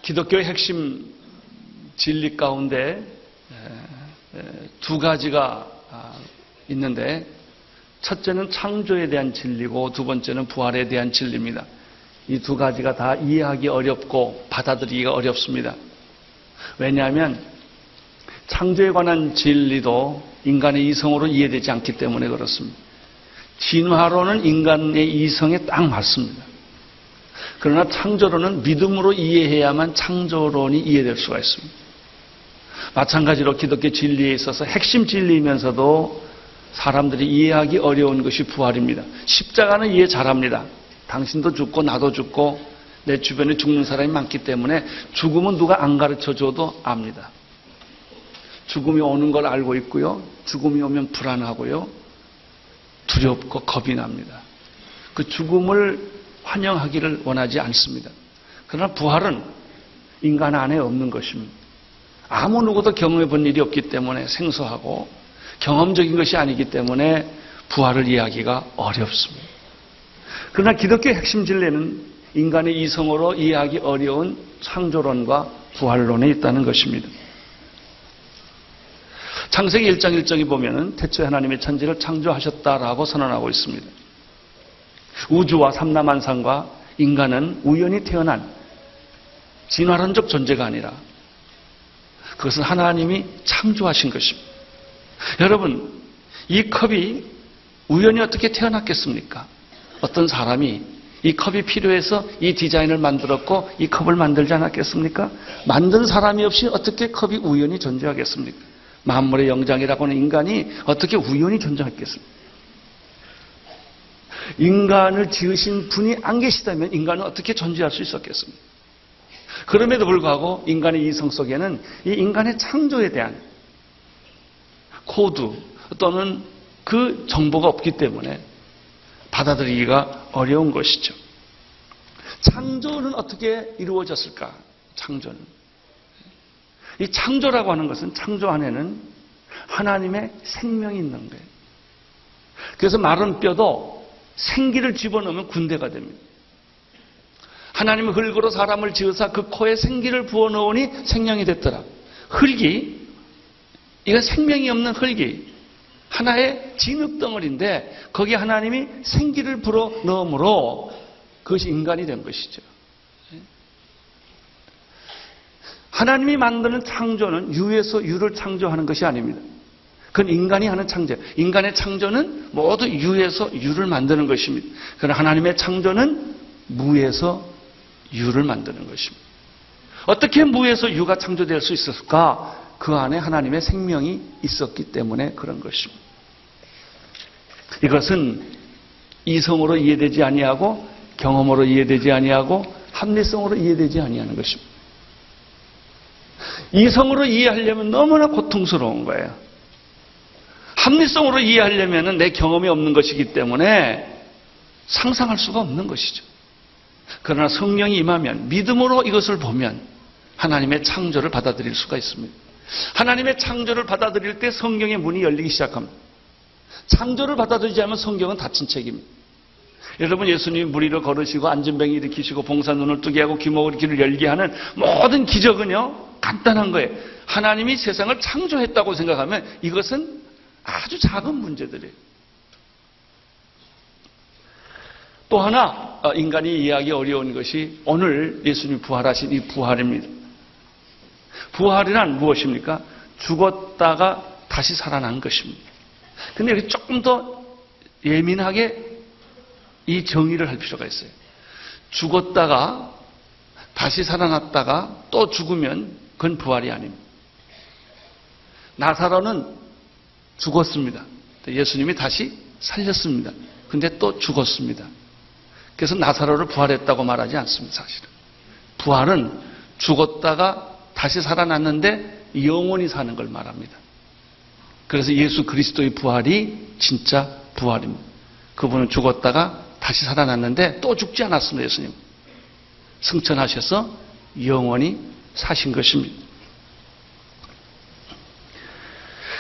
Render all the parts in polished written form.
기독교의 핵심 진리 가운데 두 가지가 있는데, 첫째는 창조에 대한 진리고 두 번째는 부활에 대한 진리입니다. 이 두 가지가 다 이해하기 어렵고 받아들이기가 어렵습니다. 왜냐하면 창조에 관한 진리도 인간의 이성으로 이해되지 않기 때문에 그렇습니다. 진화론은 인간의 이성에 딱 맞습니다. 그러나 창조론은 믿음으로 이해해야만 창조론이 이해될 수가 있습니다. 마찬가지로 기독교 진리에 있어서 핵심 진리이면서도 사람들이 이해하기 어려운 것이 부활입니다. 십자가는 이해 잘합니다. 당신도 죽고 나도 죽고 내 주변에 죽는 사람이 많기 때문에 죽음은 누가 안 가르쳐줘도 압니다. 죽음이 오는 걸 알고 있고요. 죽음이 오면 불안하고요. 두렵고 겁이 납니다. 그 죽음을 환영하기를 원하지 않습니다. 그러나 부활은 인간 안에 없는 것입니다. 아무 누구도 경험해 본 일이 없기 때문에 생소하고 경험적인 것이 아니기 때문에 부활을 이해하기가 어렵습니다. 그러나 기독교의 핵심 진리는 인간의 이성으로 이해하기 어려운 창조론과 부활론에 있다는 것입니다. 창세기 1장 1절에 보면은 태초에 하나님의 천지를 창조하셨다라고 선언하고 있습니다. 우주와 삼라만상과 인간은 우연히 태어난 진화론적 존재가 아니라 그것은 하나님이 창조하신 것입니다. 여러분, 이 컵이 우연히 어떻게 태어났겠습니까? 어떤 사람이 이 컵이 필요해서 이 디자인을 만들었고 이 컵을 만들지 않았겠습니까? 만든 사람이 없이 어떻게 컵이 우연히 존재하겠습니까? 만물의 영장이라고 하는 인간이 어떻게 우연히 존재했겠습니까? 인간을 지으신 분이 안 계시다면 인간은 어떻게 존재할 수 있었겠습니까? 그럼에도 불구하고 인간의 이성 속에는 이 인간의 창조에 대한 코드 또는 그 정보가 없기 때문에 받아들이기가 어려운 것이죠. 창조는 어떻게 이루어졌을까? 창조는. 이 창조라고 하는 것은 창조 안에는 하나님의 생명이 있는 거예요. 그래서 마른 뼈도 생기를 집어넣으면 군대가 됩니다. 하나님은 흙으로 사람을 지으사 그 코에 생기를 부어넣으니 생명이 됐더라. 흙이, 이건 생명이 없는 흙이 하나의 진흙덩어리인데 거기에 하나님이 생기를 불어넣음으로 그것이 인간이 된 것이죠. 하나님이 만드는 창조는 유에서 유를 창조하는 것이 아닙니다. 그건 인간이 하는 창조예요. 인간의 창조는 모두 유에서 유를 만드는 것입니다. 그러나 하나님의 창조는 무에서 유를 만드는 것입니다. 어떻게 무에서 유가 창조될 수 있었을까? 그 안에 하나님의 생명이 있었기 때문에 그런 것입니다. 이것은 이성으로 이해되지 아니하고 경험으로 이해되지 아니하고 합리성으로 이해되지 아니하는 것입니다. 이성으로 이해하려면 너무나 고통스러운 거예요. 합리성으로 이해하려면 내 경험이 없는 것이기 때문에 상상할 수가 없는 것이죠. 그러나 성령이 임하면 믿음으로 이것을 보면 하나님의 창조를 받아들일 수가 있습니다. 하나님의 창조를 받아들일 때 성경의 문이 열리기 시작합니다. 창조를 받아들이지 않으면 성경은 닫힌 책입니다. 여러분, 예수님이 물 위로 걸으시고 안전병이 일으키시고 봉사 눈을 뜨게 하고 귀목을 귀를 열게 하는 모든 기적은요 간단한 거예요. 하나님이 세상을 창조했다고 생각하면 이것은 아주 작은 문제들이에요. 또 하나 인간이 이해하기 어려운 것이 오늘 예수님이 부활하신 이 부활입니다. 부활이란 무엇입니까? 죽었다가 다시 살아난 것입니다. 근데 여기 조금 더 예민하게 이 정의를 할 필요가 있어요. 죽었다가 다시 살아났다가 또 죽으면 그건 부활이 아닙니다. 나사로는 죽었습니다. 예수님이 다시 살렸습니다. 근데 또 죽었습니다. 그래서 나사로를 부활했다고 말하지 않습니다. 사실은. 부활은 죽었다가 다시 살아났는데 영원히 사는 걸 말합니다. 그래서 예수 그리스도의 부활이 진짜 부활입니다. 그분은 죽었다가 다시 살아났는데 또 죽지 않았습니다. 예수님. 승천하셔서 영원히 사신 것입니다.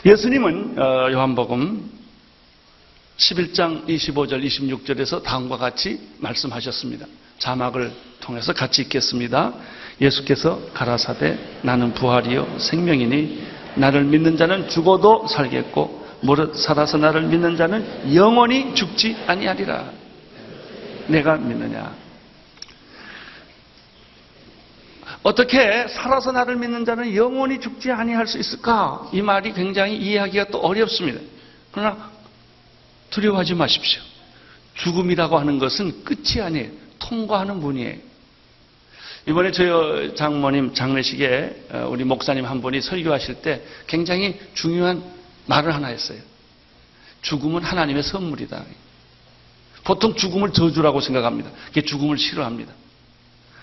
예수님은 요한복음 11장 25절 26절에서 다음과 같이 말씀하셨습니다. 자막을 통해서 같이 읽겠습니다. 예수께서 가라사대 나는 부활이요 생명이니 나를 믿는 자는 죽어도 살겠고 무릇 살아서 나를 믿는 자는 영원히 죽지 아니하리라. 내가 믿느냐? 어떻게 살아서 나를 믿는 자는 영원히 죽지 아니할 수 있을까? 이 말이 굉장히 이해하기가 또 어렵습니다. 그러나 두려워하지 마십시오. 죽음이라고 하는 것은 끝이 아니에요. 통과하는 문이에요. 이번에 저희 장모님 장례식에 우리 목사님 한 분이 설교하실 때 굉장히 중요한 말을 하나 했어요. 죽음은 하나님의 선물이다. 보통 죽음을 저주라고 생각합니다. 그게 죽음을 싫어합니다.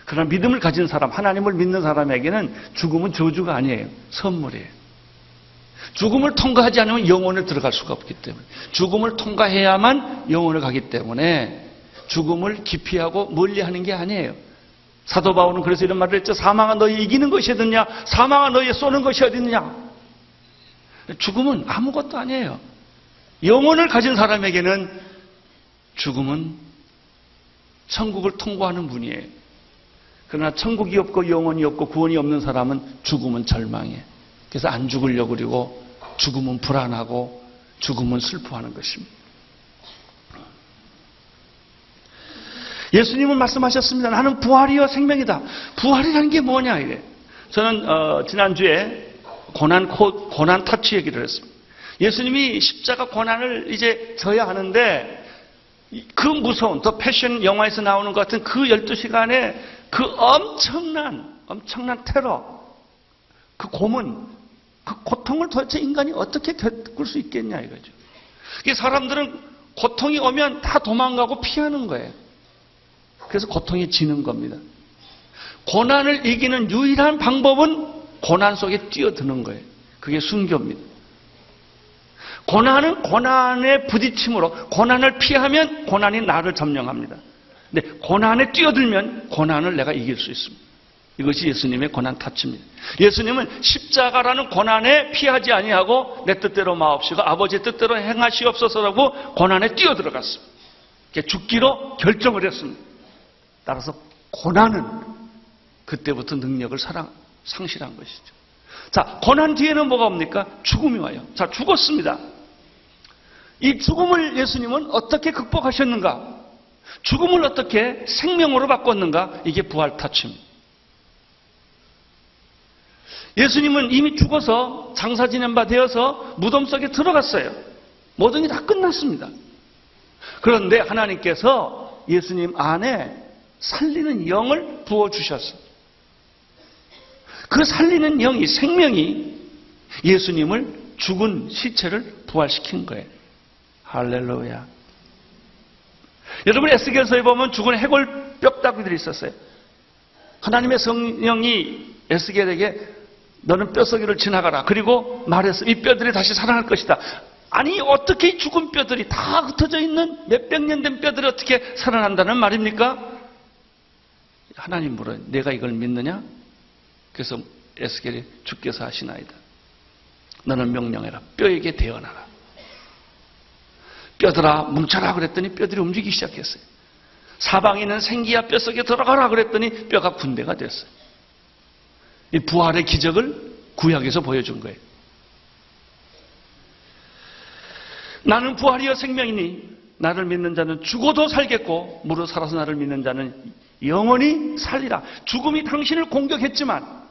그러나 믿음을 가진 사람, 하나님을 믿는 사람에게는 죽음은 저주가 아니에요. 선물이에요. 죽음을 통과하지 않으면 영혼을 들어갈 수가 없기 때문에, 죽음을 통과해야만 영혼을 가기 때문에 죽음을 기피하고 멀리하는 게 아니에요. 사도 바울은 그래서 이런 말을 했죠. 사망아 너희 이기는 것이 어딨냐? 사망아 너희 쏘는 것이 어딨냐? 죽음은 아무것도 아니에요. 영혼을 가진 사람에게는 죽음은 천국을 통과하는 문이에요. 그러나 천국이 없고 영혼이 없고 구원이 없는 사람은 죽음은 절망이에요. 그래서 안 죽으려고 그러고 죽음은 불안하고 죽음은 슬퍼하는 것입니다. 예수님은 말씀하셨습니다. 나는 부활이요 생명이다. 부활이라는 게 뭐냐 이래. 저는 지난주에 고난 타치 얘기를 했습니다. 예수님이 십자가 고난을 이제 져야 하는데 그 무서운 더 패션 영화에서 나오는 것 같은 그 12시간에 그 엄청난 테러, 그 고문, 그 고통을 도대체 인간이 어떻게 겪을 수 있겠냐 이거죠. 사람들은 고통이 오면 다 도망가고 피하는 거예요. 그래서 고통이 지는 겁니다. 고난을 이기는 유일한 방법은 고난 속에 뛰어드는 거예요. 그게 순교입니다. 고난은 고난의 부딪힘으로, 고난을 피하면 고난이 나를 점령합니다. 근데 고난에 뛰어들면 고난을 내가 이길 수 있습니다. 이것이 예수님의 고난 타치입니다. 예수님은 십자가라는 고난에 피하지 아니하고 내 뜻대로 마옵시고 아버지의 뜻대로 행하시옵소서라고 고난에 뛰어들어갔습니다. 죽기로 결정을 했습니다. 따라서 고난은 그때부터 능력을 상실한 것이죠. 자, 고난 뒤에는 뭐가 옵니까? 죽음이 와요. 자, 죽었습니다. 이 죽음을 예수님은 어떻게 극복하셨는가? 죽음을 어떻게 생명으로 바꿨는가? 이게 부활 타치입니다. 예수님은 이미 죽어서 장사 지낸 바 되어서 무덤 속에 들어갔어요. 모든 게 다 끝났습니다. 그런데 하나님께서 예수님 안에 살리는 영을 부어주셨어요. 그 살리는 영이, 생명이 예수님을 죽은 시체를 부활시킨 거예요. 할렐루야. 여러분 에스겔서에 보면 죽은 해골 뼈다귀들이 있었어요. 하나님의 성령이 에스겔에게 너는 뼈서기를 지나가라. 그리고 말했어. 이 뼈들이 다시 살아날 것이다. 아니 어떻게 이 죽은 뼈들이 다 흩어져 있는 몇백 년 된 뼈들이 어떻게 살아난다는 말입니까? 하나님 물어요. 내가 이걸 믿느냐? 그래서 에스겔이 주께서 하시나이다. 너는 명령해라. 뼈에게 대언하라. 뼈들아 뭉쳐라 그랬더니 뼈들이 움직이기 시작했어요. 사방에 있는 생기야 뼈속에 들어가라 그랬더니 뼈가 군대가 됐어요. 이 부활의 기적을 구약에서 보여준 거예요. 나는 부활이여 생명이니 나를 믿는 자는 죽어도 살겠고 무릇 살아서 나를 믿는 자는 영원히 살리라. 죽음이 당신을 공격했지만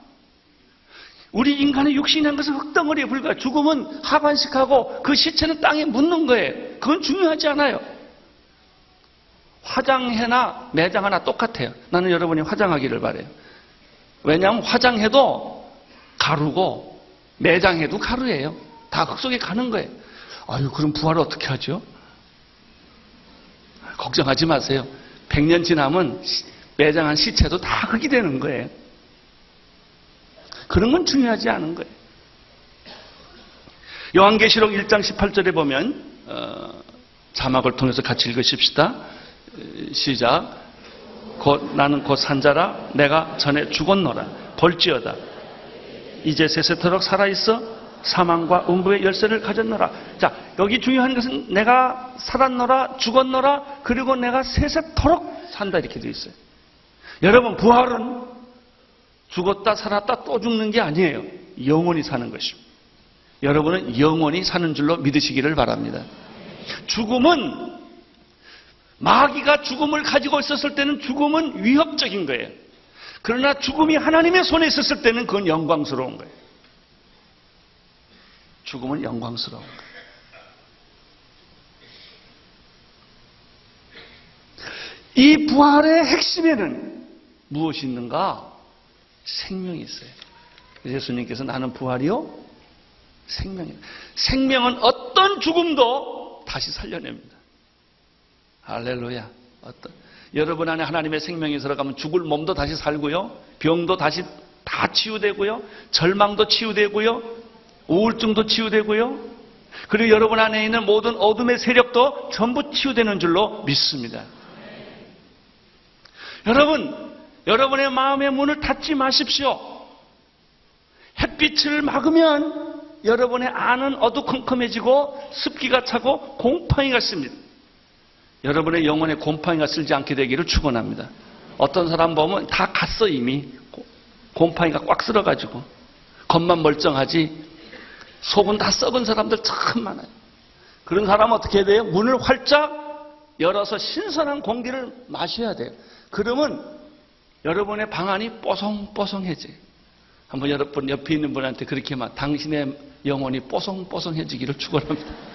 우리 인간의 육신이 한 것은 흙덩어리에 불과해요. 죽음은 하관식하고 그 시체는 땅에 묻는 거예요. 그건 중요하지 않아요. 화장해나 매장하나 똑같아요. 나는 여러분이 화장하기를 바라요. 왜냐하면 화장해도 가루고 매장해도 가루예요. 다 흙 속에 가는 거예요. 아유, 그럼 부활을 어떻게 하죠? 걱정하지 마세요. 100년 지나면 매장한 시체도 다 흙이 되는 거예요. 그런 건 중요하지 않은 거예요. 요한계시록 1장 18절에 보면 자막을 통해서 같이 읽으십시다. 시작. 나는 곧 산자라 내가 전에 죽었노라. 볼지어다 이제 세세토록 살아있어 사망과 음부의 열쇠를 가졌노라. 자, 여기 중요한 것은 내가 살았노라, 죽었노라, 그리고 내가 세세토록 산다 이렇게 되어 있어요. 여러분 부활은 죽었다 살았다 또 죽는 게 아니에요. 영원히 사는 것입니다. 여러분은 영원히 사는 줄로 믿으시기를 바랍니다. 죽음은, 마귀가 죽음을 가지고 있었을 때는 죽음은 위협적인 거예요. 그러나 죽음이 하나님의 손에 있었을 때는 그건 영광스러운 거예요. 죽음은 영광스러운 거예요. 이 부활의 핵심에는 무엇이 있는가? 생명이 있어요. 예수님께서 나는 부활이요 생명이다. 생명은 어떤 죽음도 다시 살려냅니다. 할렐루야. 여러분 안에 하나님의 생명이 들어가면 죽을 몸도 다시 살고요, 병도 다시 다 치유되고요, 절망도 치유되고요, 우울증도 치유되고요, 그리고 여러분 안에 있는 모든 어둠의 세력도 전부 치유되는 줄로 믿습니다. 여러분, 여러분의 마음의 문을 닫지 마십시오. 햇빛을 막으면 여러분의 안은 어두컴컴해지고 습기가 차고 곰팡이가 씁니다. 여러분의 영혼에 곰팡이가 쓸지 않게 되기를 축원합니다. 어떤 사람 보면 다 갔어 이미. 곰팡이가 꽉 쓸어가지고 겉만 멀쩡하지 속은 다 썩은 사람들 참 많아요. 그런 사람은 어떻게 해야 돼요? 문을 활짝 열어서 신선한 공기를 마셔야 돼요. 그러면 여러분의 방 안이 뽀송뽀송해져요. 한번 여러분 옆에 있는 분한테 그렇게 막 당신의 영혼이 뽀송뽀송해지기를 축원합니다.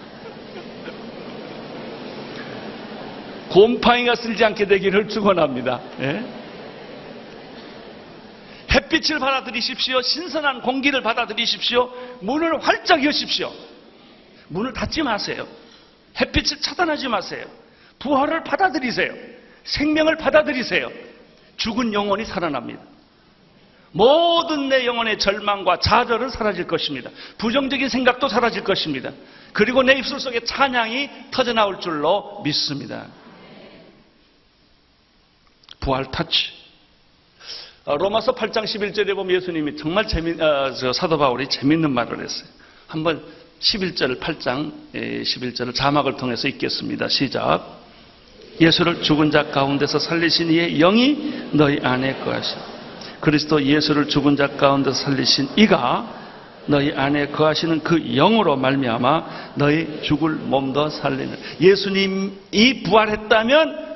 곰팡이가 쓸지 않게 되기를 축원합니다. 예? 햇빛을 받아들이십시오. 신선한 공기를 받아들이십시오. 문을 활짝 여십시오. 문을 닫지 마세요. 햇빛을 차단하지 마세요. 부활을 받아들이세요. 생명을 받아들이세요. 죽은 영혼이 살아납니다. 모든 내 영혼의 절망과 좌절은 사라질 것입니다. 부정적인 생각도 사라질 것입니다. 그리고 내 입술 속에 찬양이 터져나올 줄로 믿습니다. 부활 타치. 로마서 8장 11절에 보면 예수님이 정말 사도 바울이 재밌는 말을 했어요. 한번 11절 8장 11절을 자막을 통해서 읽겠습니다. 시작. 예수를 죽은 자 가운데서 살리신 이의 영이 너희 안에 거하시니 그리스도 예수를 죽은 자 가운데서 살리신 이가 너희 안에 거하시는 그 영으로 말미암아 너희 죽을 몸도 살리는. 예수님이 부활했다면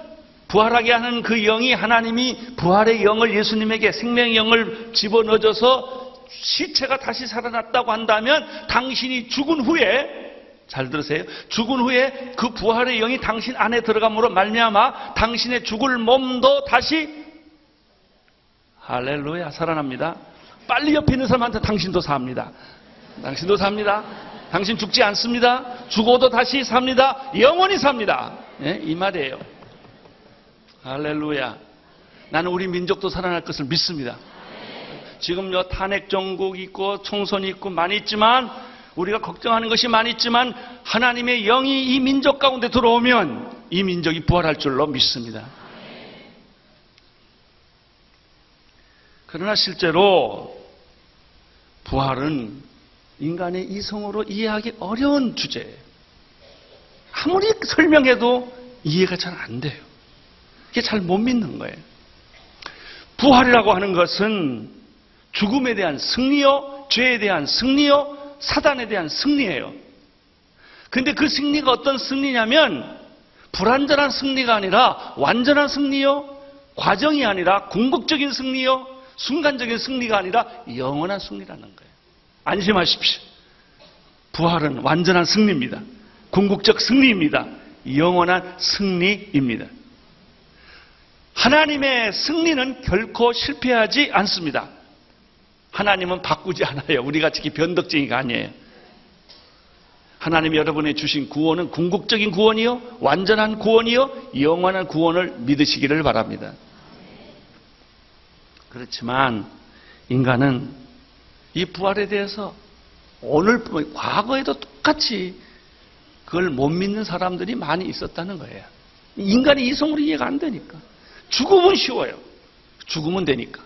부활하게 하는 그 영이, 하나님이 부활의 영을 예수님에게 생명의 영을 집어넣어줘서 시체가 다시 살아났다고 한다면 당신이 죽은 후에, 잘 들으세요, 죽은 후에 그 부활의 영이 당신 안에 들어감으로 말미암아 당신의 죽을 몸도 다시 할렐루야 살아납니다. 빨리 옆에 있는 사람한테 당신도 삽니다. 당신도 삽니다. 당신 죽지 않습니다. 죽어도 다시 삽니다. 영원히 삽니다. 네? 이 말이에요. 할렐루야. 나는 우리 민족도 살아날 것을 믿습니다. 지금요 탄핵 정국 있고 총선이 있고 많이 있지만 우리가 걱정하는 것이 많이 있지만 하나님의 영이 이 민족 가운데 들어오면 이 민족이 부활할 줄로 믿습니다. 그러나 실제로 부활은 인간의 이성으로 이해하기 어려운 주제예요. 아무리 설명해도 이해가 잘 안 돼요. 이게 잘 못 믿는 거예요. 부활이라고 하는 것은 죽음에 대한 승리요, 죄에 대한 승리요, 사단에 대한 승리예요. 그런데 그 승리가 어떤 승리냐면 불완전한 승리가 아니라 완전한 승리요, 과정이 아니라 궁극적인 승리요, 순간적인 승리가 아니라 영원한 승리라는 거예요. 안심하십시오. 부활은 완전한 승리입니다. 궁극적 승리입니다. 영원한 승리입니다. 하나님의 승리는 결코 실패하지 않습니다. 하나님은 바꾸지 않아요. 우리같이 변덕쟁이가 아니에요. 하나님이 여러분의 주신 구원은 궁극적인 구원이요, 완전한 구원이요, 영원한 구원을 믿으시기를 바랍니다. 그렇지만 인간은 이 부활에 대해서 오늘, 과거에도 똑같이 그걸 못 믿는 사람들이 많이 있었다는 거예요. 인간의 이성으로 이해가 안 되니까. 죽음은 쉬워요. 죽으면 되니까.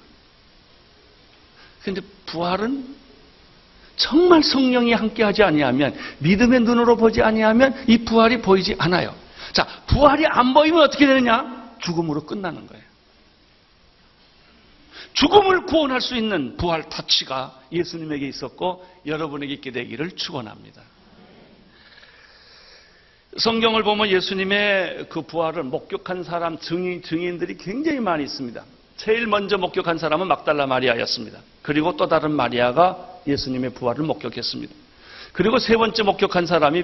그런데 부활은 정말 성령이 함께하지 아니하면, 믿음의 눈으로 보지 아니하면 이 부활이 보이지 않아요. 자, 부활이 안 보이면 어떻게 되느냐? 죽음으로 끝나는 거예요. 죽음을 구원할 수 있는 부활 터치가 예수님에게 있었고 여러분에게 있게 되기를 축원합니다. 성경을 보면 예수님의 그 부활을 목격한 사람, 증인들이 굉장히 많이 있습니다. 제일 먼저 목격한 사람은 막달라 마리아였습니다. 그리고 또 다른 마리아가 예수님의 부활을 목격했습니다. 그리고 세 번째 목격한 사람이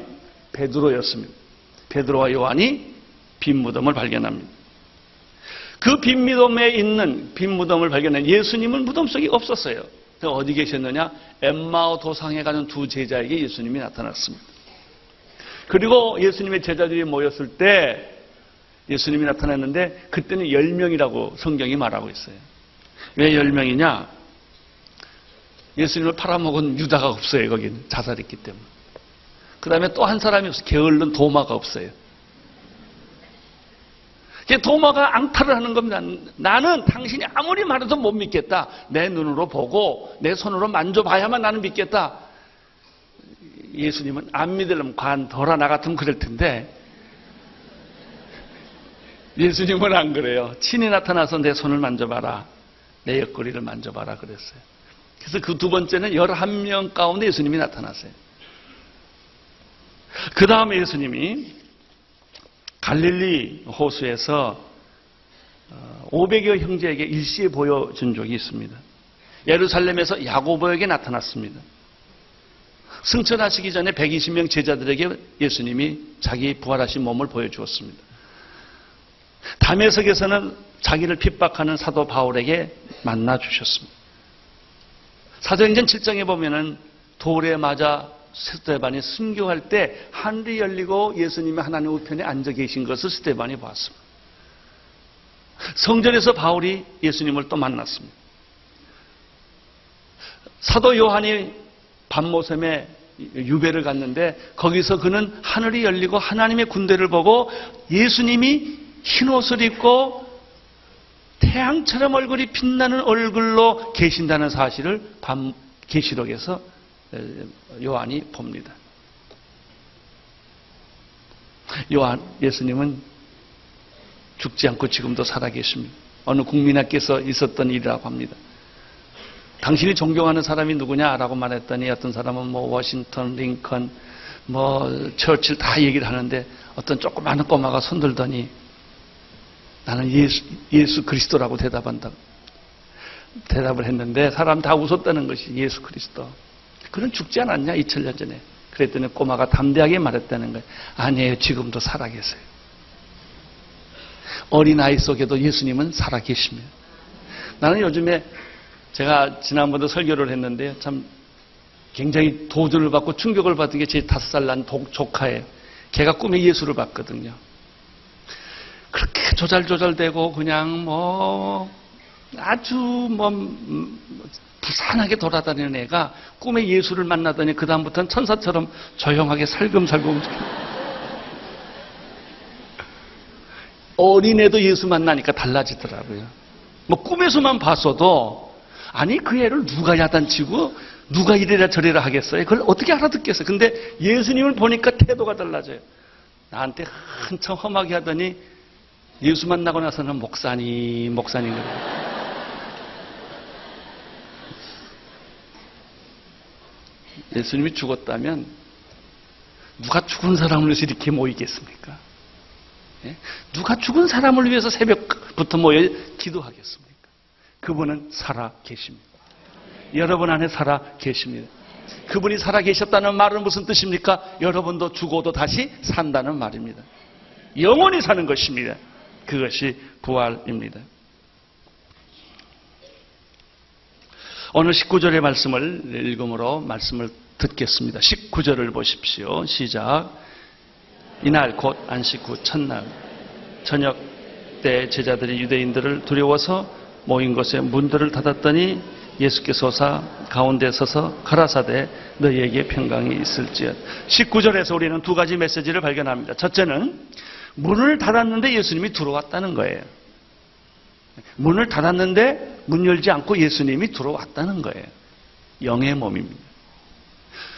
베드로였습니다. 베드로와 요한이 빈 무덤을 발견합니다. 그 빈 무덤에 있는 빈 무덤을 발견한 예수님은 무덤 속에 없었어요. 어디 계셨느냐? 엠마오 도상에 가는 두 제자에게 예수님이 나타났습니다. 그리고 예수님의 제자들이 모였을 때 예수님이 나타났는데 그때는 10명이라고 성경이 말하고 있어요. 왜 10명이냐? 예수님을 팔아먹은 유다가 없어요. 거기는 자살했기 때문에. 그 다음에 또 한 사람이 없어요. 게을른 도마가 없어요. 도마가 앙탈을 하는 겁니다. 나는 당신이 아무리 말해도 못 믿겠다. 내 눈으로 보고 내 손으로 만져봐야만 나는 믿겠다. 예수님은 안 믿으려면 관 덜어 나 같으면 그럴 텐데 예수님은 안 그래요. 친히 나타나서 내 손을 만져봐라. 내 옆구리를 만져봐라 그랬어요. 그래서 그 두 번째는 11명 가운데 예수님이 나타났어요. 그 다음에 예수님이 갈릴리 호수에서 500여 형제에게 일시에 보여준 적이 있습니다. 예루살렘에서 야고보에게 나타났습니다. 승천하시기 전에 120명 제자들에게 예수님이 자기 부활하신 몸을 보여주었습니다. 다메섹에서는 자기를 핍박하는 사도 바울에게 만나 주셨습니다. 사도행전 7장에 보면은 돌에 맞아 스데반이 순교할 때 하늘이 열리고 예수님이 하나님 우편에 앉아 계신 것을 스데반이 보았습니다. 성전에서 바울이 예수님을 또 만났습니다. 사도 요한이 밤모섬에 유배를 갔는데 거기서 그는 하늘이 열리고 하나님의 군대를 보고 예수님이 흰옷을 입고 태양처럼 얼굴이 빛나는 얼굴로 계신다는 사실을 밤 계시록에서 요한이 봅니다. 예수님은 죽지 않고 지금도 살아계십니다. 어느 국민학께서 있었던 일이라고 합니다. 당신이 존경하는 사람이 누구냐라고 말했더니 어떤 사람은 뭐 워싱턴, 링컨, 뭐 처칠 다 얘기를 하는데 어떤 조그마한 꼬마가 손들더니 나는 예수 그리스도라고 대답을 했는데 사람 다 웃었다는 것이 예수 그리스도. 그는 죽지 않았냐 2000년 전에. 그랬더니 꼬마가 담대하게 말했다는 거예요. 아니에요. 지금도 살아계세요. 어린아이 속에도 예수님은 살아계십니다. 나는 요즘에 제가 지난번도 설교를 했는데 참 굉장히 도전을 받고 충격을 받은 게 제 5살 난 조카예요. 걔가 꿈에 예수를 봤거든요. 그렇게 조잘조잘되고 그냥 아주 부산하게 돌아다니는 애가 꿈에 예수를 만나더니 그 다음부터는 천사처럼 조용하게 살금살금 어린애도 예수 만나니까 달라지더라고요. 꿈에서만 봤어도 아니 그 애를 누가 야단치고 누가 이래라 저래라 하겠어요. 그걸 어떻게 알아듣겠어요. 근데 예수님을 보니까 태도가 달라져요. 나한테 한참 험하게 하더니 예수 만나고 나서는 목사님 예수님이 죽었다면 누가 죽은 사람을 위해서 이렇게 모이겠습니까? 예? 누가 죽은 사람을 위해서 새벽부터 모여 기도하겠습니까? 그분은 살아 계십니다. 여러분 안에 살아 계십니다. 그분이 살아 계셨다는 말은 무슨 뜻입니까? 여러분도 죽어도 다시 산다는 말입니다. 영원히 사는 것입니다. 그것이 부활입니다. 오늘 19절의 말씀을 읽음으로 말씀을 듣겠습니다. 19절을 보십시오. 시작. 이날 곧 안식 후 첫날 저녁 때 제자들이 유대인들을 두려워서 모인 곳에 문들을 닫았더니 예수께서 오사 가운데 서서 가라사대 너희에게 평강이 있을지어다. 19절에서 우리는 두 가지 메시지를 발견합니다. 첫째는 문을 닫았는데 예수님이 들어왔다는 거예요. 문을 닫았는데 문 열지 않고 예수님이 들어왔다는 거예요. 영의 몸입니다.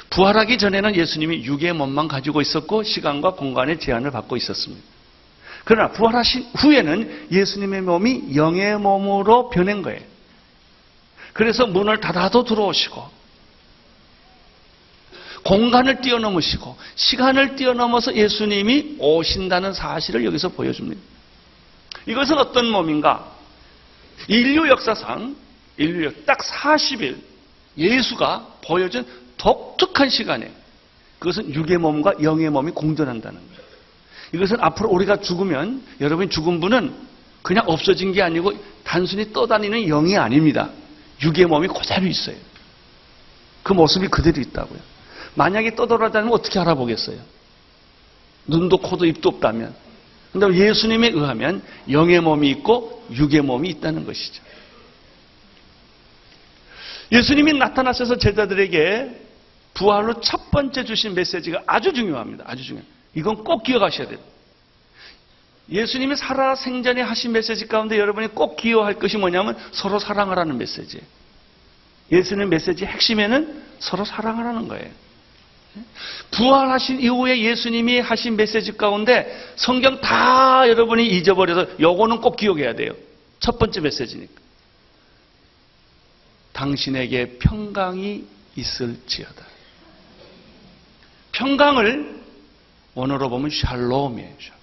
부활하기 전에는 예수님이 육의 몸만 가지고 있었고 시간과 공간의 제한을 받고 있었습니다. 그러나 부활하신 후에는 예수님의 몸이 영의 몸으로 변한 거예요. 그래서 문을 닫아도 들어오시고 공간을 뛰어넘으시고 시간을 뛰어넘어서 예수님이 오신다는 사실을 여기서 보여줍니다. 이것은 어떤 몸인가? 인류 역사상 딱 40일 예수가 보여준 독특한 시간에 그것은 육의 몸과 영의 몸이 공존한다는 거예요. 이것은 앞으로 우리가 죽으면 여러분이 죽은 분은 그냥 없어진 게 아니고 단순히 떠다니는 영이 아닙니다. 육의 몸이 그대로 있어요. 그 모습이 그대로 있다고요. 만약에 떠돌아다니면 어떻게 알아보겠어요? 눈도 코도 입도 없다면. 그런데 예수님에 의하면 영의 몸이 있고 육의 몸이 있다는 것이죠. 예수님이 나타나셔서 제자들에게 부활로 첫 번째 주신 메시지가 아주 중요합니다. 아주 중요해요. 이건 꼭 기억하셔야 돼요. 예수님이 살아 생전에 하신 메시지 가운데 여러분이 꼭 기억할 것이 뭐냐면 서로 사랑하라는 메시지예요. 예수님 메시지의 핵심에는 서로 사랑하라는 거예요. 부활하신 이후에 예수님이 하신 메시지 가운데 성경 다 여러분이 잊어버려서 요거는 꼭 기억해야 돼요. 첫 번째 메시지니까. 당신에게 평강이 있을지어다. 평강을 원어로 보면 샬롬이에요.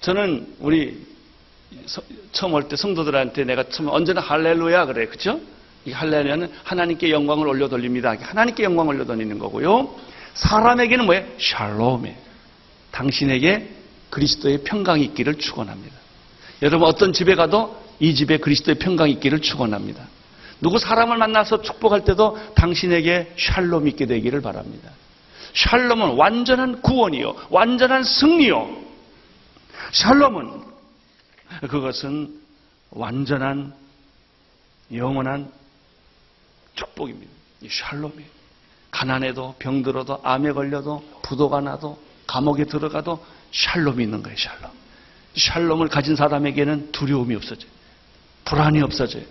저는 우리 처음 올 때 성도들한테 내가 처음 언제나 할렐루야 그래. 그렇죠? 이 할렐루야는 하나님께 영광을 올려돌립니다. 하나님께 영광을 올려돌리는 거고요. 사람에게는 뭐예요? 샬롬이에요. 당신에게 그리스도의 평강이 있기를 축원합니다. 여러분 어떤 집에 가도 이 집에 그리스도의 평강이 있기를 축원합니다. 누구 사람을 만나서 축복할 때도 당신에게 샬롬이 있게 되기를 바랍니다. 샬롬은 완전한 구원이요, 완전한 승리요. 샬롬은 그것은 완전한 영원한 축복입니다. 이 샬롬이 가난해도 병들어도 암에 걸려도 부도가 나도 감옥에 들어가도 샬롬이 있는 거예요. 샬롬. 샬롬을 가진 사람에게는 두려움이 없어져요. 불안이 없어져요.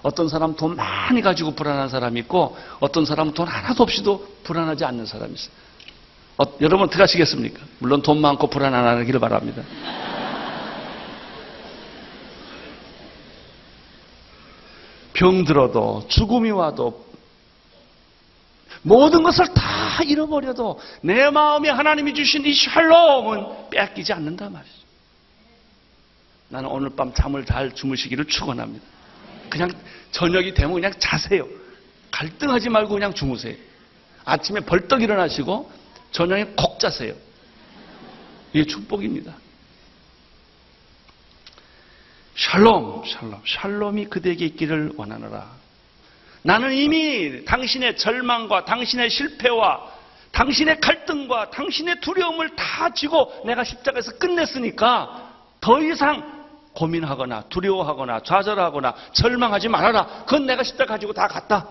어떤 사람 돈 많이 가지고 불안한 사람이 있고 어떤 사람은 돈 하나도 없이도 불안하지 않는 사람이 있어요. 여러분 어떻게 하시겠습니까? 물론 돈 많고 불안 안 하기를 바랍니다. 병들어도 죽음이 와도 모든 것을 다 잃어버려도 내 마음에 하나님이 주신 이 샬롬은 뺏기지 않는다 말이죠. 나는 오늘 밤 잠을 잘 주무시기를 축원합니다. 그냥 저녁이 되면 그냥 자세요. 갈등하지 말고 그냥 주무세요. 아침에 벌떡 일어나시고 저녁에 콕 자세요. 이게 축복입니다. 샬롬, 샬롬, 샬롬이 그대에게 있기를 원하노라. 나는 이미 당신의 절망과 당신의 실패와 당신의 갈등과 당신의 두려움을 다 지고 내가 십자가에서 끝냈으니까 더 이상 고민하거나 두려워하거나 좌절하거나 절망하지 말아라. 그건 내가 십자가 가지고 다 갔다.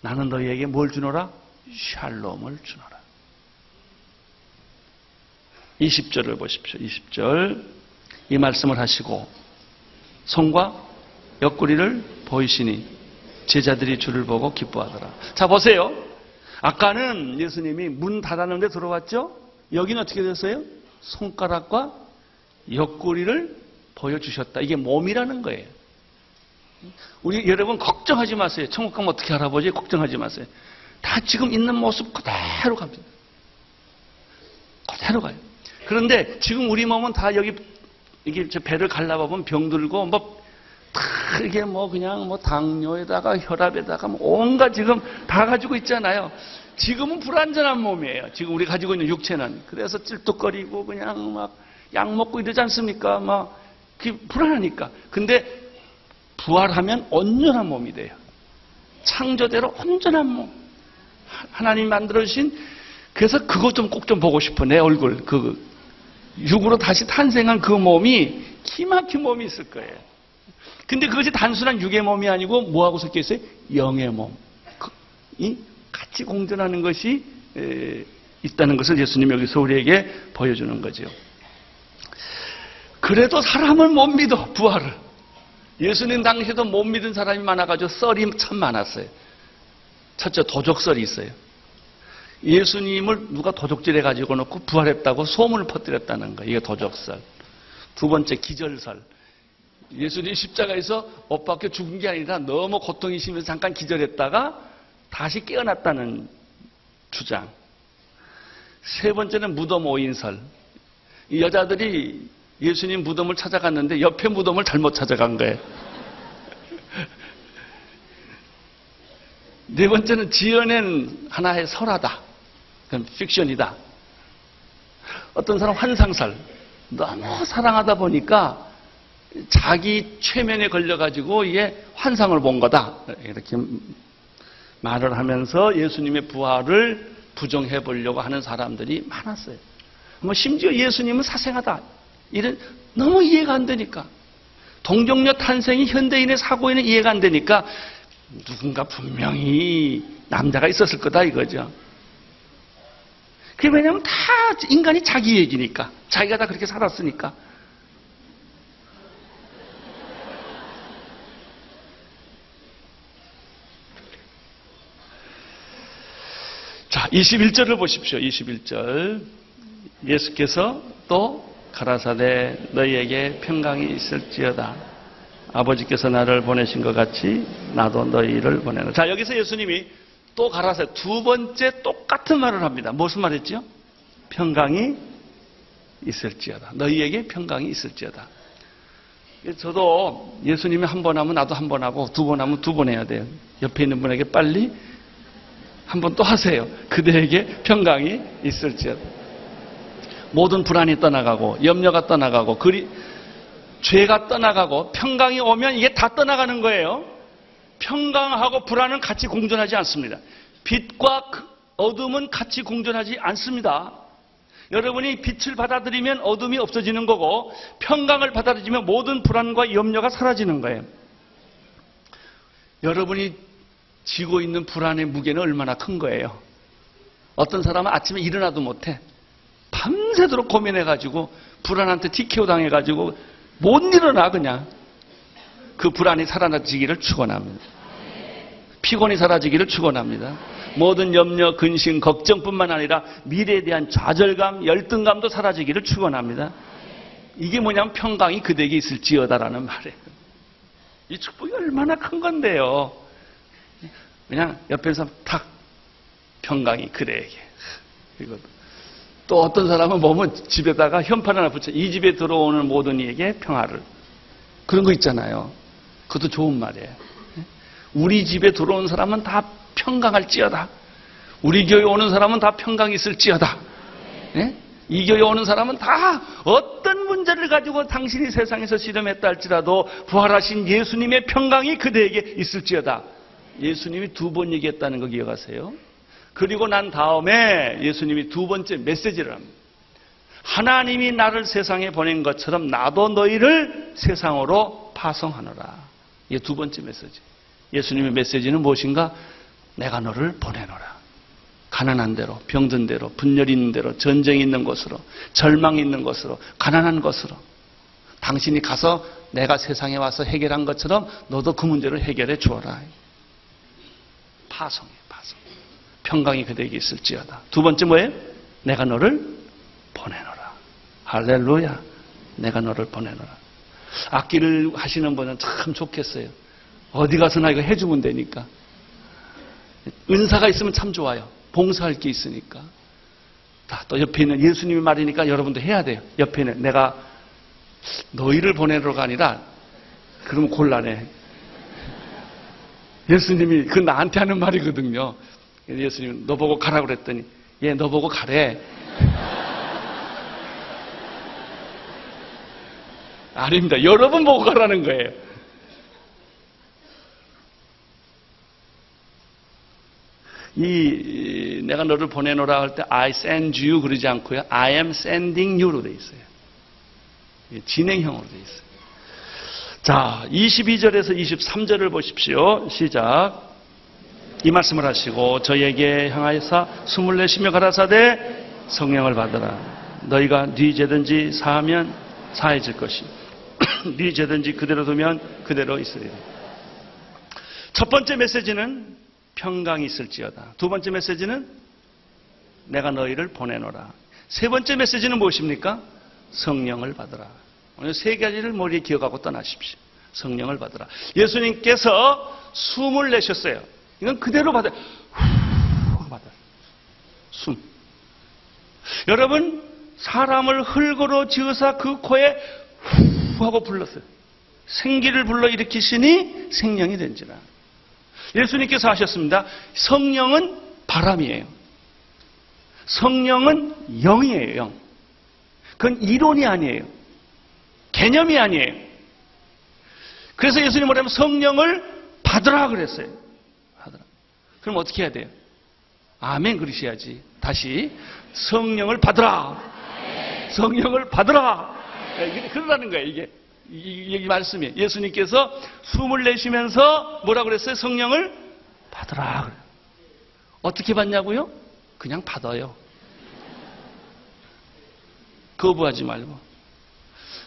나는 너희에게 뭘 주노라? 샬롬을 주노라. 20절을 보십시오. 20절 이 말씀을 하시고 손과 옆구리를 보이시니 제자들이 주를 보고 기뻐하더라. 자 보세요. 아까는 예수님이 문 닫았는데 들어왔죠? 여기는 어떻게 됐어요? 손가락과 옆구리를 보여주셨다. 이게 몸이라는 거예요. 우리 여러분 걱정하지 마세요. 천국 가면 어떻게 알아보지? 걱정하지 마세요. 다 지금 있는 모습 그대로 갑니다. 그대로 가요. 그런데 지금 우리 몸은 다 여기 이게 배를 갈라보면 병들고 이게 그냥 당뇨에다가 혈압에다가 온갖 지금 다 가지고 있잖아요. 지금은 불완전한 몸이에요. 지금 우리 가지고 있는 육체는. 그래서 찔뚝거리고 그냥 약 먹고 이러지 않습니까? 불안하니까. 근데 부활하면 온전한 몸이 돼요. 창조대로 온전한 몸. 하나님이 만들어주신, 그래서 그것 좀 꼭 좀 보고 싶어. 내 얼굴. 육으로 다시 탄생한 그 몸이 기막힌 몸이 있을 거예요. 근데 그것이 단순한 육의 몸이 아니고 뭐하고 섞여 있어요? 영의 몸. 이 같이 공존하는 것이 있다는 것을 예수님이 여기서 우리에게 보여주는 거죠. 그래도 사람을 못 믿어, 부활을. 예수님 당시에도 못 믿은 사람이 많아가지고 썰이 참 많았어요. 첫째, 도적설이 있어요. 예수님을 누가 도적질해 가지고 놓고 부활했다고 소문을 퍼뜨렸다는 거예요. 이게 도적설. 두 번째, 기절설. 예수님이 십자가에서 못 박혀 죽은 게 아니라 너무 고통이 심해서 잠깐 기절했다가 다시 깨어났다는 주장. 세 번째는 무덤 오인설. 이 여자들이 예수님 무덤을 찾아갔는데 옆에 무덤을 잘못 찾아간 거예요. 네 번째는 지어낸 하나의 설화다. 그건 픽션이다. 어떤 사람 환상설. 너무 사랑하다 보니까 자기 최면에 걸려가지고 이게 환상을 본 거다. 이렇게 말을 하면서 예수님의 부활을 부정해 보려고 하는 사람들이 많았어요. 뭐 심지어 예수님은 사생하다. 이런 너무 이해가 안 되니까. 동정녀 탄생이 현대인의 사고에는 이해가 안 되니까 누군가 분명히 남자가 있었을 거다 이거죠. 그게 왜냐하면 다 인간이 자기 얘기니까. 자기가 다 그렇게 살았으니까. 자, 21절을 보십시오. 21절. 예수께서 또 가라사대 너희에게 평강이 있을지어다. 아버지께서 나를 보내신 것 같이 나도 너희를 보내노라. 자, 여기서 예수님이 또 가라사대 두 번째 똑같은 말을 합니다. 무슨 말했죠? 평강이 있을지어다. 너희에게 평강이 있을지어다. 저도 예수님이 한 번 하면 나도 한 번 하고 두 번 하면 두 번 해야 돼요. 옆에 있는 분에게 빨리 한 번 또 하세요. 그대에게 평강이 있을지어다. 모든 불안이 떠나가고 염려가 떠나가고 죄가 떠나가고 평강이 오면 이게 다 떠나가는 거예요. 평강하고 불안은 같이 공존하지 않습니다. 빛과 어둠은 같이 공존하지 않습니다. 여러분이 빛을 받아들이면 어둠이 없어지는 거고 평강을 받아들이면 모든 불안과 염려가 사라지는 거예요. 여러분이 지고 있는 불안의 무게는 얼마나 큰 거예요. 어떤 사람은 아침에 일어나도 못해. 밤새도록 고민해가지고 불안한테 TKO 당해가지고 못 일어나 그냥. 그 불안이 사라지기를 축원합니다. 피곤이 사라지기를 축원합니다. 모든 염려, 근심, 걱정뿐만 아니라 미래에 대한 좌절감, 열등감도 사라지기를 축원합니다. 이게 뭐냐면 평강이 그대에게 있을지어다라는 말이에요. 이 축복이 얼마나 큰 건데요. 그냥 옆에 사람 탁 평강이 그대에게. 이것도. 또 어떤 사람은 보면 집에다가 현판 하나 붙여. 이 집에 들어오는 모든 이에게 평화를. 그런 거 있잖아요. 그것도 좋은 말이에요. 우리 집에 들어온 사람은 다 평강할지어다. 우리 교회 오는 사람은 다 평강이 있을지어다. 네? 이 교회 오는 사람은 다 어떤 문제를 가지고 당신이 세상에서 실험했다 할지라도 부활하신 예수님의 평강이 그대에게 있을지어다. 예수님이 두 번 얘기했다는 거 기억하세요? 그리고 난 다음에 예수님이 두 번째 메시지를 합니다. 하나님이 나를 세상에 보낸 것처럼 나도 너희를 세상으로 파송하노라. 이게 두 번째 메시지. 예수님의 메시지는 무엇인가? 내가 너를 보내노라. 가난한 데로, 병든 데로, 분열이 있는 데로, 전쟁이 있는 곳으로, 절망이 있는 곳으로, 가난한 곳으로. 당신이 가서 내가 세상에 와서 해결한 것처럼 너도 그 문제를 해결해 주어라. 파송해, 파송. 평강이 그대에게 있을지어다. 두 번째 뭐예요? 내가 너를 보내노라. 할렐루야. 내가 너를 보내노라. 악기를 하시는 분은 참 좋겠어요. 어디 가서나 이거 해주면 되니까. 은사가 있으면 참 좋아요. 봉사할 게 있으니까. 또 옆에 있는 예수님이 말이니까 여러분도 해야 돼요. 옆에 있는 내가 너희를 보내러가 아니라 그러면 곤란해. 예수님이 그 나한테 하는 말이거든요. 예수님이 너 보고 가라고 그랬더니 얘 너 보고 가래. 아닙니다. 여러분 보고 가라는 거예요. 내가 너를 보내노라 할 때 I send you 그러지 않고요. I am sending you로 되어 있어요. 진행형으로 되어 있어요. 자, 22절에서 23절을 보십시오. 시작. 이 말씀을 하시고 저에게 향하여서 숨을 내쉬며 가라사대 성령을 받으라. 너희가 네 죄든지 사하면 사해질 것이 네 죄든지 그대로 두면 그대로 있으리라. 첫 번째 메시지는 평강이 있을지어다. 두 번째 메시지는 내가 너희를 보내노라. 세 번째 메시지는 무엇입니까? 성령을 받으라. 오늘 세 가지를 머리에 기억하고 떠나십시오. 성령을 받으라. 예수님께서 숨을 내셨어요. 이건 그대로 받아요. 후 받아요. 숨. 여러분, 사람을 흙으로 지으사 그 코에 후 하고 불렀어요. 생기를 불러일으키시니 생명이 된지라. 예수님께서 하셨습니다. 성령은 바람이에요. 성령은 영이에요. 영. 그건 이론이 아니에요. 개념이 아니에요. 그래서 예수님 뭐냐면 성령을 받으라 그랬어요. 받으라. 그럼 어떻게 해야 돼요? 아멘 그러셔야지. 다시 성령을 받으라. 성령을 받으라. 그러라는 거예요. 이게 말씀이에요. 예수님께서 숨을 내쉬면서 뭐라고 그랬어요? 성령을 받으라 그래요. 어떻게 받냐고요? 그냥 받아요. 거부하지 말고.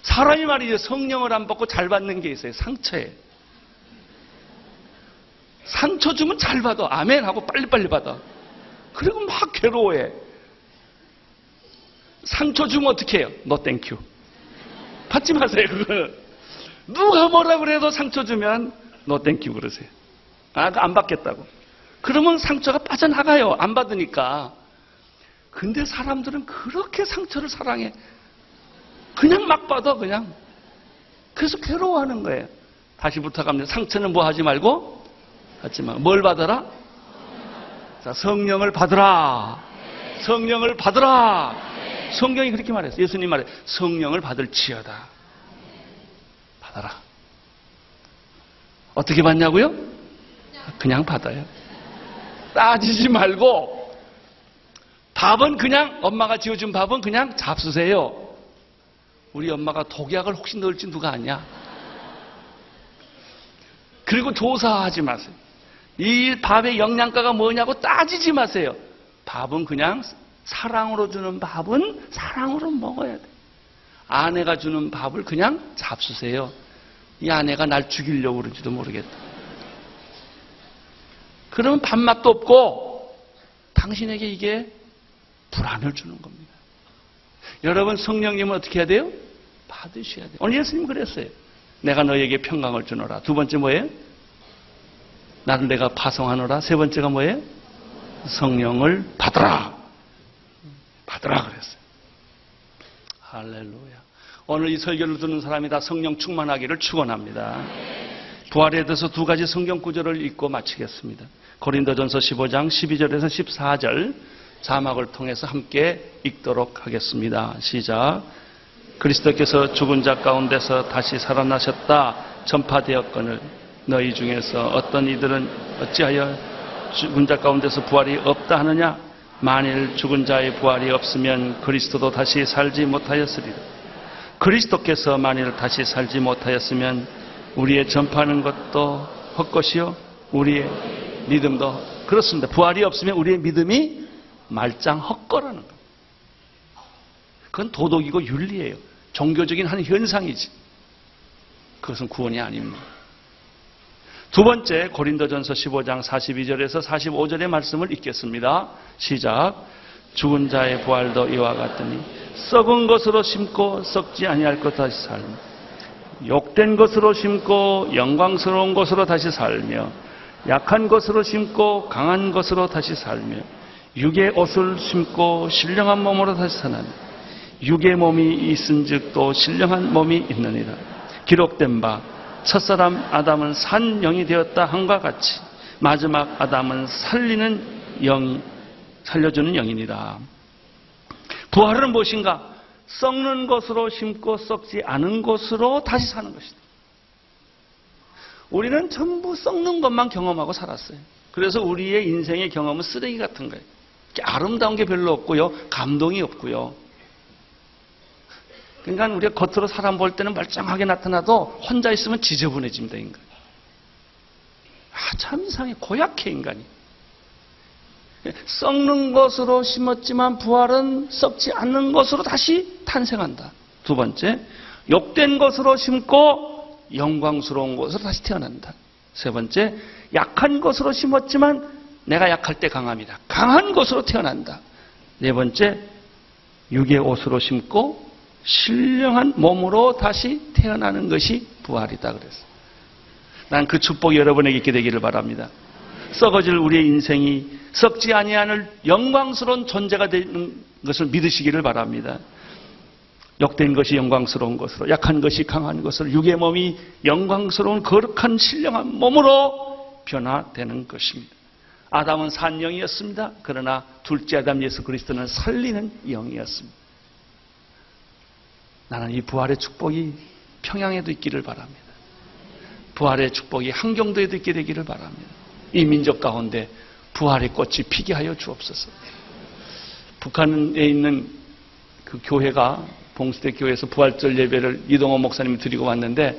사람이 말이죠. 성령을 안 받고 잘 받는 게 있어요. 상처에. 상처 주면 잘 받아. 아멘 하고 빨리빨리 받아. 그리고 막 괴로워해. 상처 주면 어떻게 해요? No thank you. 받지 마세요. 그거는. 누가 뭐라 그래도 상처 주면 no thank you 그러세요. 안 받겠다고. 그러면 상처가 빠져나가요. 안 받으니까. 근데 사람들은 그렇게 상처를 사랑해. 그냥 막 받아 그냥. 그래서 괴로워하는 거예요. 다시 부탁합니다. 상처는 뭐 하지 말고 받지 마. 뭘 받아라? 자, 성령을 받으라. 성령을 받으라. 성경이 그렇게 말했어요. 예수님 말해 성령을 받을지어다. 받아라. 어떻게 받냐고요? 그냥 받아요. 따지지 말고 밥은 그냥 엄마가 지어준 밥은 그냥 잡수세요. 우리 엄마가 독약을 혹시 넣을지 누가 아냐? 그리고 조사하지 마세요. 이 밥의 영양가가 뭐냐고 따지지 마세요. 밥은 그냥 사랑으로 주는 밥은 사랑으로 먹어야 돼. 아내가 주는 밥을 그냥 잡수세요. 이 아내가 날 죽이려고 그런지도 모르겠다. 그러면 밥맛도 없고 당신에게 이게 불안을 주는 겁니다. 여러분 성령님은 어떻게 해야 돼요? 받으셔야 돼요. 오늘 예수님 그랬어요. 내가 너에게 평강을 주노라. 두 번째 뭐예요? 나를 내가 파송하노라. 세 번째가 뭐예요? 성령을 받으라. 받으라 그랬어요. 할렐루야. 오늘 이 설교를 듣는 사람이 다 성령 충만하기를 축원합니다. 부활에 대해서 두 가지 성경 구절을 읽고 마치겠습니다. 고린도전서 15장 12절에서 14절 자막을 통해서 함께 읽도록 하겠습니다. 시작. 그리스도께서 죽은 자 가운데서 다시 살아나셨다 전파되었거늘 너희 중에서 어떤 이들은 어찌하여 죽은 자 가운데서 부활이 없다 하느냐? 만일 죽은 자의 부활이 없으면 그리스도도 다시 살지 못하였으리라. 그리스도께서 만일 다시 살지 못하였으면 우리의 전파하는 것도 헛것이요 우리의 믿음도 그렇습니다. 부활이 없으면 우리의 믿음이 말짱 헛거라는 겁니다. 그건 도덕이고 윤리예요. 종교적인 한 현상이지. 그것은 구원이 아닙니다. 두 번째 고린도전서 15장 42절에서 45절의 말씀을 읽겠습니다. 시작. 죽은 자의 부활도 이와 같으니 썩은 것으로 심고 썩지 아니할 것 다시 살며 욕된 것으로 심고 영광스러운 것으로 다시 살며 약한 것으로 심고 강한 것으로 다시 살며 육의 옷을 심고 신령한 몸으로 다시 사나니 육의 몸이 있은즉 또 신령한 몸이 있느니라. 기록된 바 첫사람 아담은 산 영이 되었다 함과 같이 마지막 아담은 살려주는 영이니라. 부활은 무엇인가? 썩는 것으로 심고 썩지 않은 것으로 다시 사는 것이다. 우리는 전부 썩는 것만 경험하고 살았어요. 그래서 우리의 인생의 경험은 쓰레기 같은 거예요. 아름다운 게 별로 없고요. 감동이 없고요. 그러니까 우리가 겉으로 사람 볼 때는 멀쩡하게 나타나도 혼자 있으면 지저분해집니다, 인간. 참 이상해. 고약해, 인간이. 썩는 것으로 심었지만 부활은 썩지 않는 것으로 다시 탄생한다. 두 번째, 욕된 것으로 심고 영광스러운 것으로 다시 태어난다. 세 번째, 약한 것으로 심었지만 내가 약할 때 강합니다. 강한 것으로 태어난다. 네 번째, 육의 옷으로 심고 신령한 몸으로 다시 태어나는 것이 부활이다 그랬어요. 난 그 축복이 여러분에게 있게 되기를 바랍니다. 썩어질 우리의 인생이 썩지 아니하는 영광스러운 존재가 되는 것을 믿으시기를 바랍니다. 욕된 것이 영광스러운 것으로, 약한 것이 강한 것으로, 육의 몸이 영광스러운 거룩한 신령한 몸으로 변화되는 것입니다. 아담은 산 영이었습니다. 그러나 둘째 아담 예수 그리스도는 살리는 영이었습니다. 나는 이 부활의 축복이 평양에도 있기를 바랍니다. 부활의 축복이 한경도에도 있게 되기를 바랍니다. 이 민족 가운데 부활의 꽃이 피게 하여 주옵소서. 북한에 있는 그 교회가 봉수대 교회에서 부활절 예배를 이동호 목사님이 드리고 왔는데,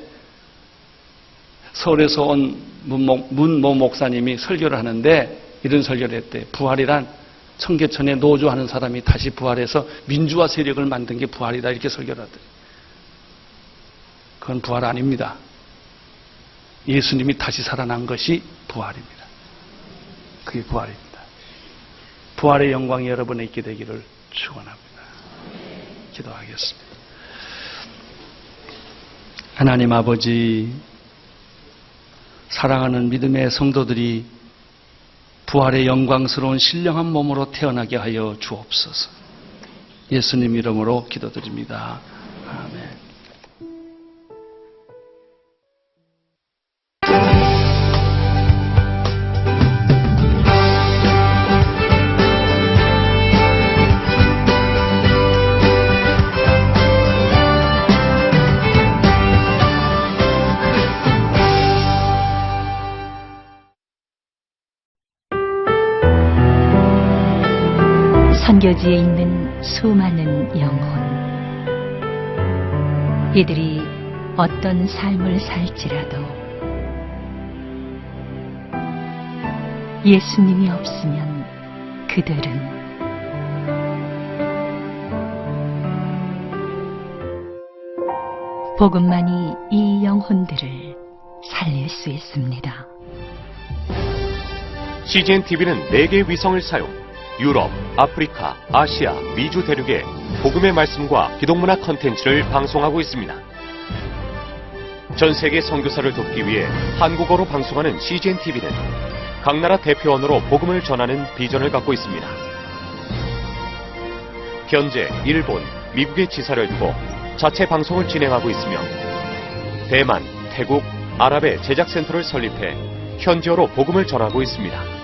서울에서 온 문모 목사님이 설교를 하는데 이런 설교를 했대요. 부활이란 청계천에 노조하는 사람이 다시 부활해서 민주화 세력을 만든 게 부활이다, 이렇게 설교를 하더래요. 그건 부활 아닙니다. 예수님이 다시 살아난 것이 부활입니다. 그게 부활입니다. 부활의 영광이 여러분에 있게 되기를 축원합니다. 기도하겠습니다. 하나님 아버지, 사랑하는 믿음의 성도들이 부활의 영광스러운 신령한 몸으로 태어나게 하여 주옵소서. 예수님 이름으로 기도드립니다. 아멘. 선교지에 있는 수많은 영혼, 이들이 어떤 삶을 살지라도 예수님이 없으면 그들은 복음만이 이 영혼들을 살릴 수 있습니다. CGN TV는 4개의 위성을 사용 유럽, 아프리카, 아시아, 미주 대륙에 복음의 말씀과 기독문화 컨텐츠를 방송하고 있습니다. 전 세계 선교사를 돕기 위해 한국어로 방송하는 CGN TV는 각 나라 대표언어로 복음을 전하는 비전을 갖고 있습니다. 현재 일본, 미국의 지사를 두고 자체 방송을 진행하고 있으며 대만, 태국, 아랍의 제작센터를 설립해 현지어로 복음을 전하고 있습니다.